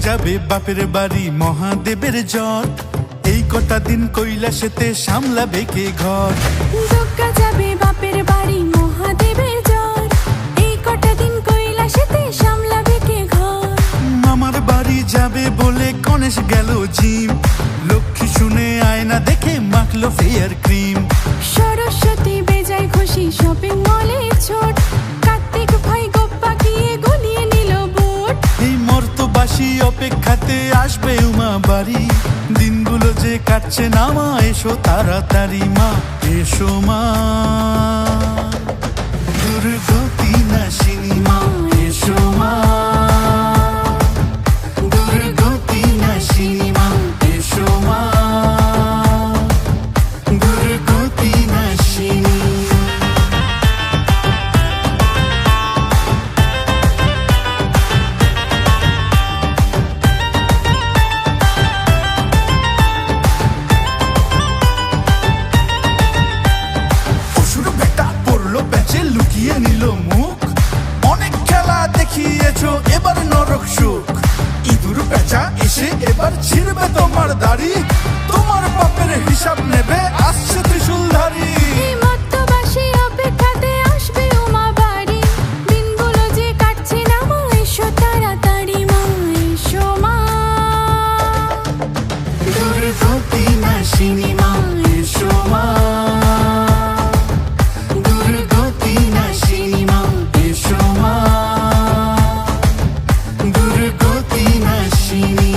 যাবে বাপের বাড়ি মহাদেবের জ্বর, এই কটা দিন কৈলাসেতে সামলাবে কে ঘর। দুগ্গা যাবে বাপের বাড়ি মহাদেবের জ্বর, এই কটা দিন কৈলাসেতে সামলাবে কে ঘর। মামার বাড়ি যাবে বলে গণেশ গেল জিম, লক্ষ্মী শুনে আয়না দেখে মাখলো ফেয়ার ক্রিম। সরস্বতী বেজায় খুশি শপিং মলে ছোট, কার্তিক ভাই গোপ্পা গিয়ে গুলিয়ে নিল বুট। এই মর্তবাসী অপেক্ষাতে আসবে উমা বাড়ি, দিনগুলো যে কাটছে না মা এসো তাড়াতাড়ি মা এসো মা। দুর্গতি নাশিনী মা এসো মা, দুর্গতি নাশিনী মা এসো মা, দুর্গতি নাশিনী। লুকিয়ে নিল মুখ, অনেক খেলা দেখিয়েছো এবার নরক সুখ। ইঁদুর পেঁচা এসে এবার ছিড়বে তোমার দাড়ি, তোমার পাপের হিসাব নেবে আসছে ত্রিশূলধারী। এই মর্তবাসী অপেক্ষাতে আসবে উমা বাড়ি, দিনগুলো যে কাটছে না মা এসো তাড়াতাড়ি মা এসো মা। দুর্গতি নাশিনী মা এসো মা, দুর্গতি নাশিনী মা এসো মা, দুর্গতি নাশিনী।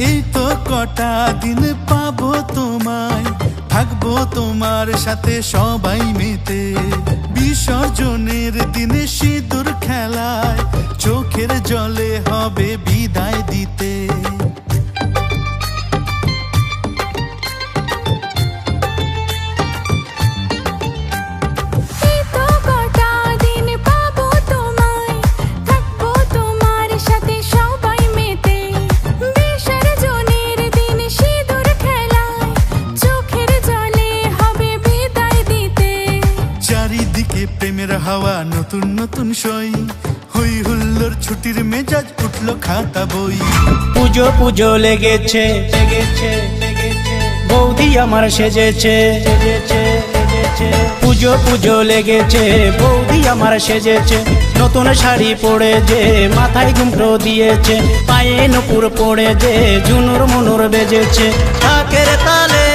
এই তো কটা দিন পাবো তোমায়, থাকবো তোমার সাথে সবাই মেতে। বিসর্জনের দিনে সিঁদুর খেলায় চোখের জলে হবে বিদায় দিতে। এই তো কটা দিন পাবো তোমায়, থাকবো তোমার সাথে সবাই মেতে। বিসর্জনের দিন সিঁদুর খেলায় চোখের জলে হবে বিদায় দিতে। চারিদিকে প্রেমের হাওয়া নতুন নতুন সই, হই হুল্লোর ছুটির মেজাজ উঠলো খাতা বই। পুজো পুজো লেগেছে লেগেছে লেগেছে, বৌদি আমার সেজেছে সেজেছে সেজেছে। পুজো পুজো লেগেছে বৌদি আমার সেজেছে, নতুন শাড়ি পরে যে মাথায় ঘুমটো দিয়েছে, পায়ে নুপুর পরে যে ঝুনুর মুনুর বেজেছে। ঢাকের তালে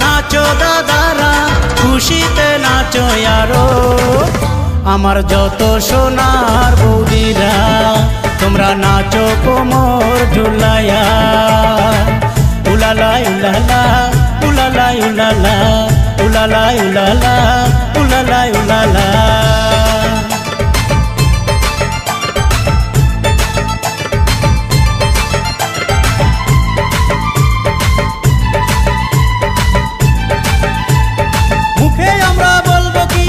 নাচো দাদারা, খুশিতে নাচো আরো আমার যত সোনার বৌদিরা, তোমরা নাচো কোমর ঝুলাইয়া। উলালা উলালা উলালা উলালা উলালা উলালা উলালা উলালা। মুখে আমরা বলবো কি,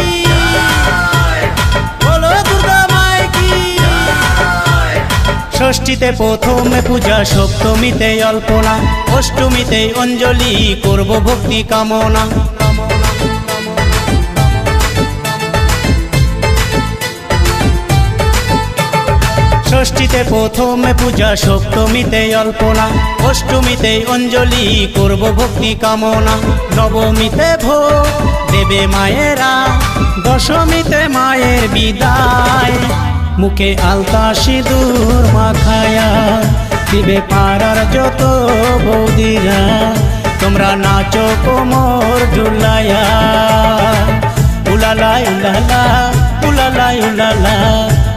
বলো দুর্গা মাই কি। ষষ্ঠীতে প্রথমে পূজা, সপ্তমীতে অল্পনা, অষ্টমীতে অঞ্জলি করব ভক্তি কামনা। ষষ্ঠীতে প্রথমে পূজা, সপ্তমীতে অল্পনা, অষ্টমীতে অঞ্জলি করব ভক্তি কামনা। নবমীতে ভোগ দেবে মায়েরা, দশমীতে মায়ের বিদায়, মুখে আলতা সিঁদুর মাখায়া দিবে পাড়ার যত বৌদিরা, তোমরা নাচো কোমর ঝুলাইয়া। উলালা উলালা উলালা উলালা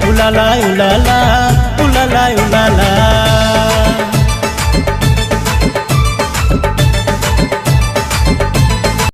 উলালা উলালা উলালা উলালা।